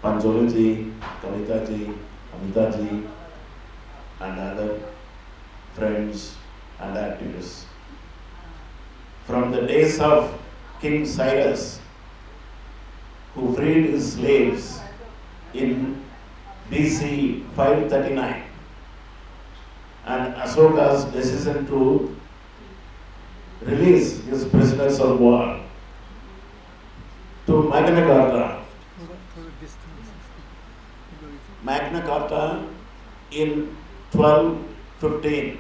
Panjolaji, Kavitaji, Amitaji, and other friends and activists. From the days of King Cyrus, who freed his slaves in BC 539, and Ashoka's decision to release his prisoners of war, to Magna Carta. Magna Carta in 1215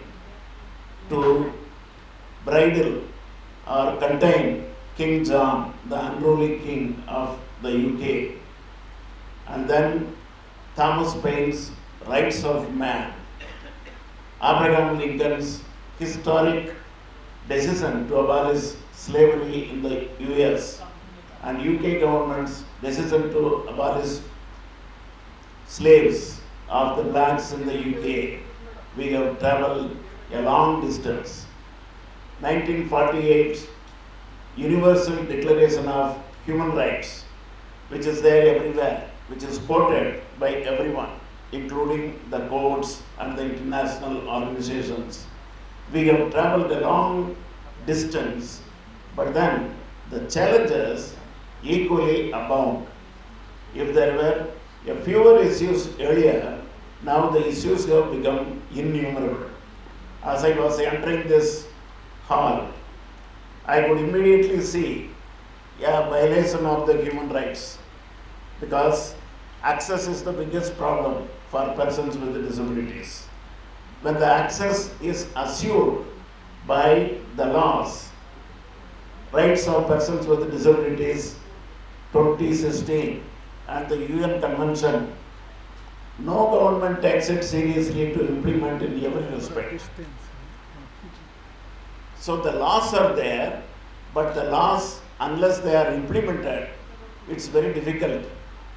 to bridle or contain King John, the unruly king of the UK, and then Thomas Paine's Rights of Man, Abraham Lincoln's historic decision to abolish slavery in the US, and UK government's decision to abolish slaves of the blacks in the UK. We have traveled a long distance. 1948 Universal Declaration of Human Rights, which is there everywhere, which is quoted by everyone, including the courts and the international organizations. We have traveled a long distance, but then the challenges equally abound. If there were a fewer issues earlier, now the issues have become innumerable. As I was entering this hall, I could immediately see a violation of the human rights, because access is the biggest problem for persons with disabilities. When the access is assured by the laws, Rights of Persons with Disabilities 2016 and the UN Convention, no government takes it seriously to implement in every respect. So the laws are there, but the laws, unless they are implemented, it's very difficult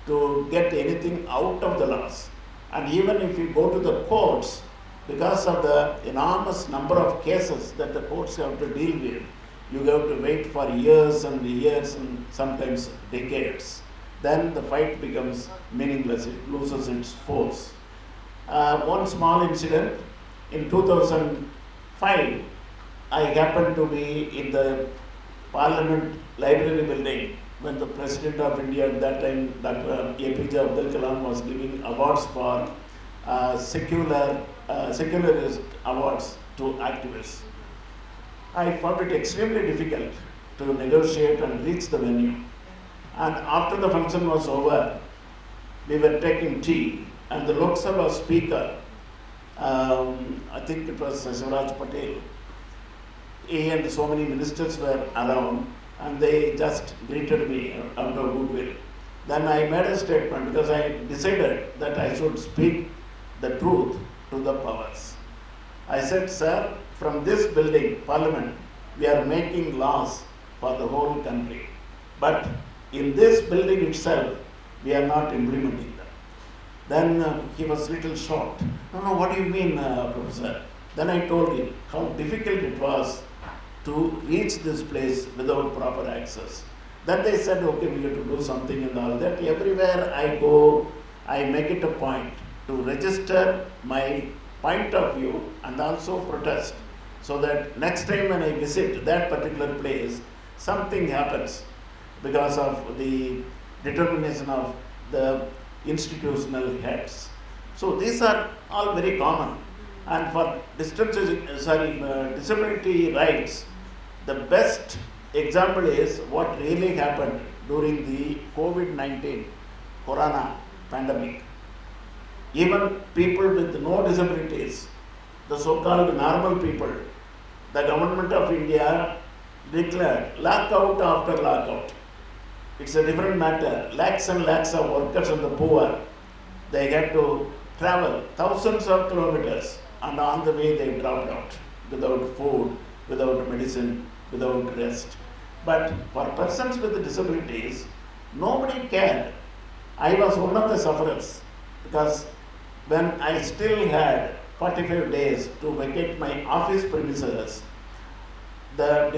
to get anything out of the laws. And even if you go to the courts, because of the enormous number of cases that the courts have to deal with, you have to wait for years and years and sometimes decades. Then the fight becomes meaningless, it loses its force. One small incident, in 2005, I happened to be in the Parliament Library building when the President of India at that time, Dr. APJ Abdul Kalam, was giving awards for secularist awards to activists. I found it extremely difficult to negotiate and reach the venue. And after the function was over, we were taking tea, and the Lok Sabha speaker, I think it was Shivraj Patel, he and so many ministers were around, and they just greeted me out of goodwill. Then I made a statement because I decided that I should speak the truth to the powers. I said, sir, from this building, Parliament, we are making laws for the whole country. But in this building itself, we are not implementing them. Then he was a little shocked. No, what do you mean, Professor? Then I told him how difficult it was to reach this place without proper access. Then they said, okay, we have to do something and all that. Everywhere I go, I make it a point to register my point of view and also protest, so that next time when I visit that particular place, something happens because of the determination of the institutional heads. So these are all very common. And for disability rights, the best example is what really happened during the COVID-19 corona pandemic. Even people with no disabilities, the so-called normal people, the government of India declared lockout after lockout. It's a different matter. Lakhs and lakhs of workers and the poor, they had to travel thousands of kilometers, and on the way they dropped out without food, without medicine, without rest. But for persons with disabilities, nobody cared. I was one of the sufferers, because when I still had 45 days to vacate my office premises, the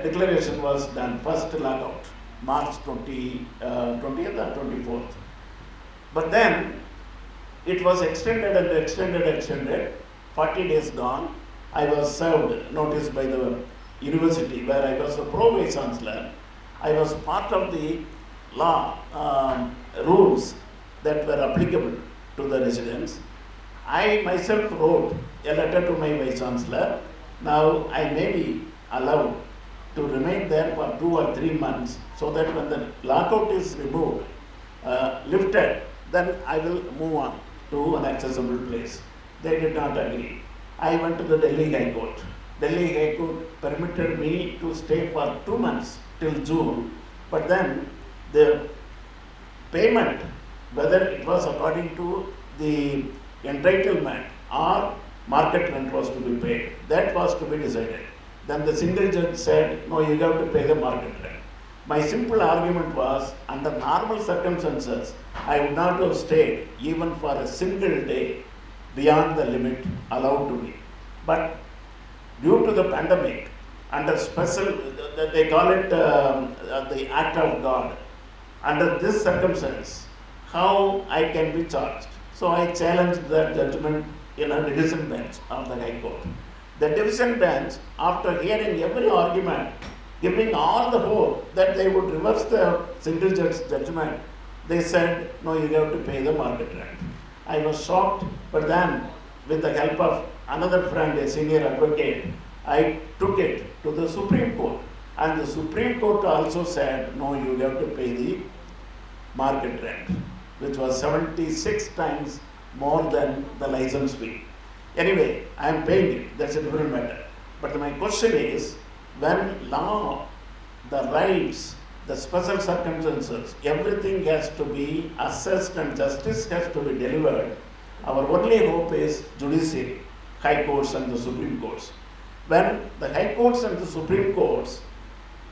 declaration was done, first lockout, March 20th or 24th. But then it was extended and extended. 40 days gone. I was served notice by the university where I was the pro-vice chancellor. I was part of the law rules that were applicable to the residents. I myself wrote a letter to my vice chancellor. Now I may be allowed to remain there for 2 or 3 months, so that when the lockout is removed, lifted, then I will move on to an accessible place. They did not agree. I went to the Delhi High Court. Delhi High Court permitted me to stay for 2 months till June, but then the payment, whether it was according to the entitlement or market rent was to be paid, that was to be decided. Then the single judge said, no, you have to pay the market rent. My simple argument was, under normal circumstances, I would not have stayed even for a single day beyond the limit allowed to me. But due to the pandemic, under special, they call it the act of God, under this circumstance, how I can be charged? So I challenged that judgment in a division bench of the High Court. The division bench, after hearing every argument, giving all the hope that they would reverse the single judge judgment, they said, no, you have to pay the market rent. I was shocked, but then with the help of another friend, a senior advocate, I took it to the Supreme Court. And the Supreme Court also said, no, you have to pay the market rent, which was 76 times more than the license fee. Anyway, I am paying it, that's a different matter. But my question is, when law, the rights, the special circumstances, everything has to be assessed and justice has to be delivered, our only hope is judiciary, high courts and the Supreme Courts. When the high courts and the Supreme Courts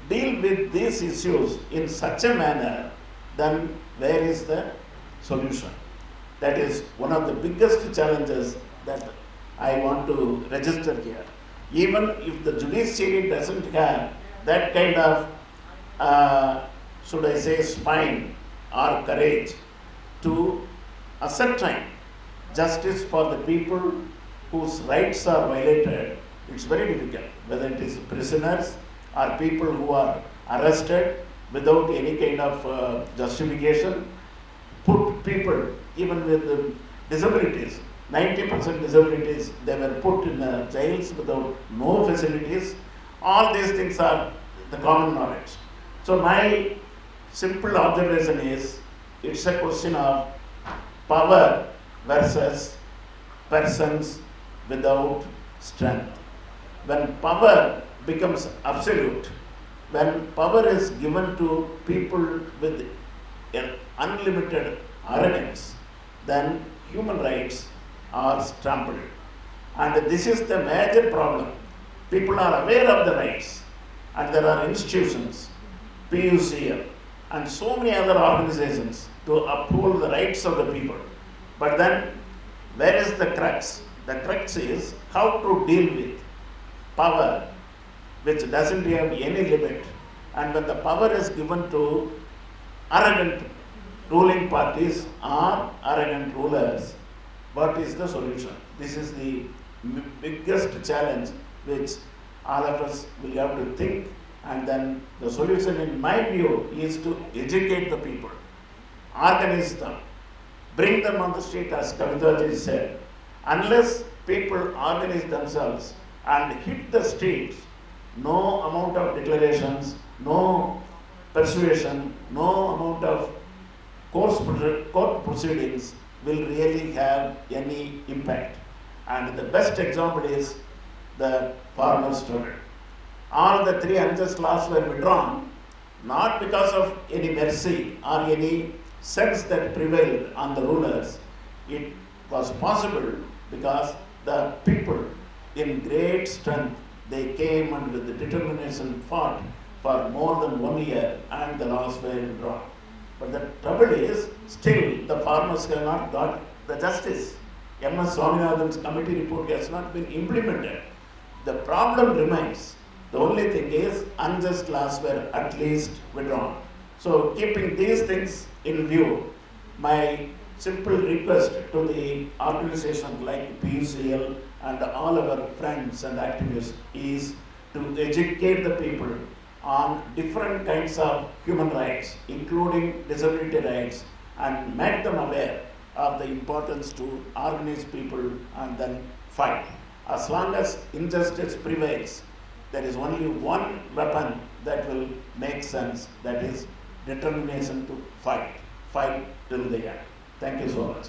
deal with these issues in such a manner, then where is the solution? That is one of the biggest challenges that I want to register here. Even if the judiciary doesn't have that kind of, should I say, spine or courage to ascertain justice for the people whose rights are violated, it's very difficult, whether it is prisoners or people who are arrested without any kind of justification, put people even with disabilities, 90% disabilities, they were put in jails without no facilities. All these things are the common knowledge. So my simple observation is, it's a question of power versus persons without strength. When power becomes absolute, when power is given to people with an unlimited arrogance, then human rights are trampled. And this is the major problem. People are aware of the rights, and there are institutions, PUCL, and so many other organizations to uphold the rights of the people. But then, where is the crux? The crux is how to deal with power which doesn't have any limit. And when the power is given to arrogant ruling parties or arrogant rulers, what is the solution? This is the biggest challenge which all of us will have to think, and then the solution in my view is to educate the people, organize them, bring them on the street, as Kavitaji said. Unless people organize themselves and hit the streets, no amount of declarations, no persuasion, no amount of court proceedings will really have any impact. And the best example is the farmer struggle. All the 3 unjust laws were withdrawn, not because of any mercy or any sense that prevailed on the rulers. It was possible because the people in great strength, they came and with the determination fought for more than 1 year, and the laws were withdrawn. But the trouble is, still the farmers have not got the justice. M.S. Swaminathan's committee report has not been implemented. The problem remains. The only thing is, unjust laws were at least withdrawn. So, keeping these things in view, my simple request to the organization like PUCL and all our friends and activists is to educate the people on different kinds of human rights, including disability rights, and make them aware of the importance to organize people and then fight. As long as injustice prevails, there is only one weapon that will make sense, that is determination to fight till the end. Thank you so much.